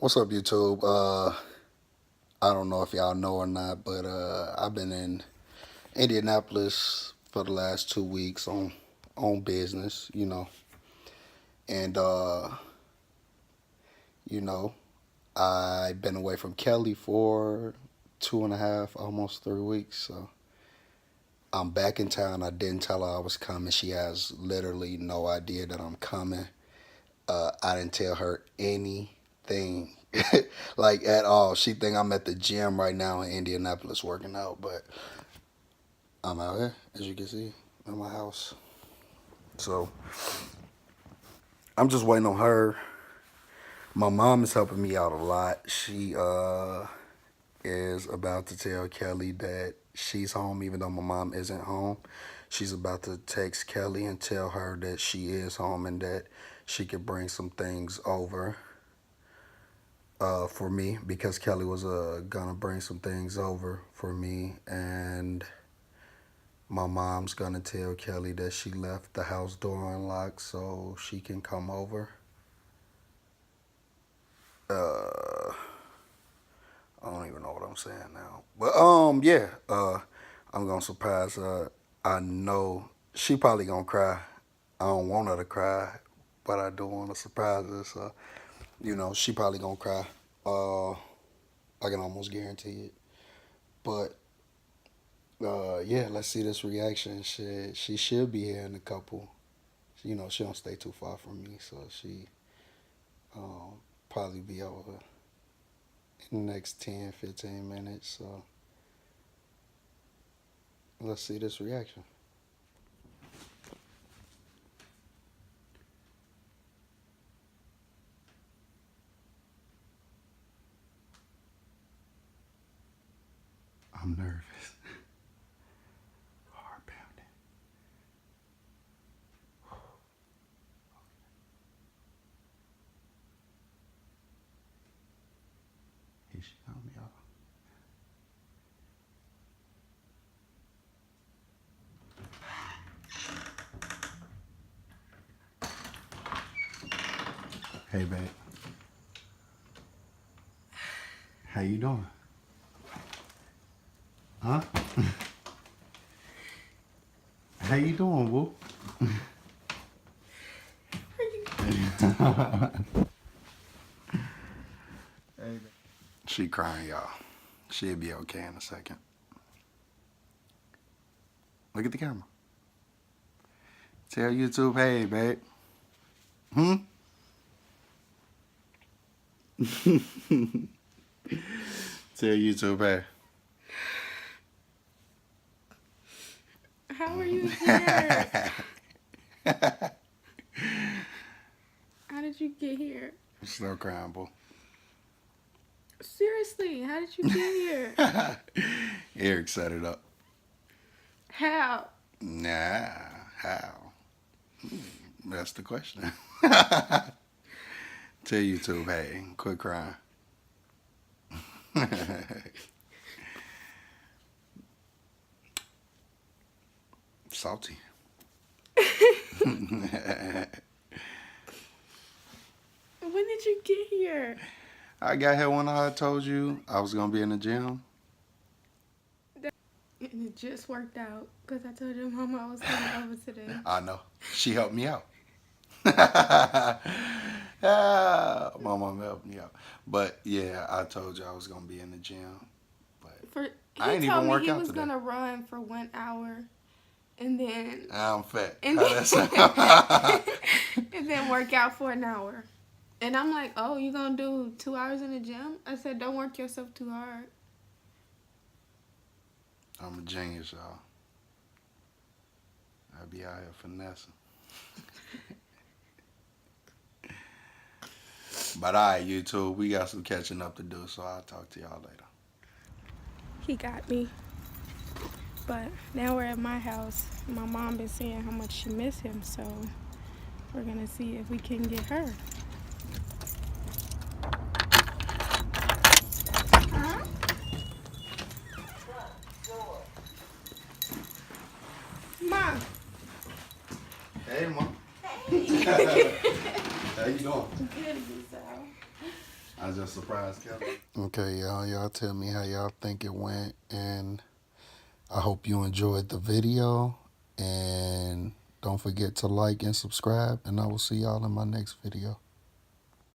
What's up, YouTube? I don't know if y'all know or not, but I've been in Indianapolis for the last 2 weeks on business, and you know, I've been away from Kelly for 2.5, almost 3 weeks. So I'm back in town. I didn't tell her I was coming. She has literally no idea that I'm coming. I didn't tell her anything, like at all. She think I'm at the gym right now in Indianapolis working out, but I'm out here, as you can see, in my house. So I'm just waiting on her. My mom is helping me out a lot. She is about to tell Kelly that she's home, even though my mom isn't home. She's about to text Kelly and tell her that she is home and that she could bring some things over for me, because Kelly was gonna bring some things over for me, and my mom's gonna tell Kelly that she left the house door unlocked so she can come over. Uh, I don't even know what I'm saying now, but yeah. I'm gonna surprise her. I know she probably gonna cry. I don't want her to cry, but I do want to surprise her. So she probably gonna cry. I can almost guarantee it. But yeah, let's see this reaction. She should be here in a couple. She don't stay too far from me, so she um, probably be over in the next 10, 15 minutes. So let's see this reaction. I'm nervous. Heart pounding. Here she comes, y'all. Hey, babe. How you doing? Huh? How you doing, boo? She crying, y'all. She'll be okay in a second. Look at the camera. Tell YouTube, hey, babe. Tell YouTube, hey. How are you here? How did you get here? Still crying, boo. Seriously, how did you get here? Eric set it up. How? Nah, how? That's the question. Tell YouTube, hey, quit crying. Salty. When did you get here? I got here when I told you I was gonna be in the gym. And it just worked out because I told your mama I was coming over today. I know. She helped me out. My mom helped me out. But yeah, I told you I was gonna be in the gym. But I ain't He told even me work he out was today. gonna run for 1 hour, and then I'm fat. and How then, that and then work out for an hour. And I'm like, oh, you gonna do 2 hours in the gym? I said, don't work yourself too hard. I'm a genius, y'all. I be out here finessing. But alright, YouTube, we got some catching up to do, so I'll talk to y'all later. He got me. But now we're at my house. My mom been saying how much she miss him, so we're gonna see if we can get her. Huh? Mom. Hey, Mom. Hey. How you doing? Good, yourself. I just surprised Kelly. Okay, y'all. Y'all tell me how y'all think it went, and I hope you enjoyed the video. And don't forget to like and subscribe, and I will see y'all in my next video.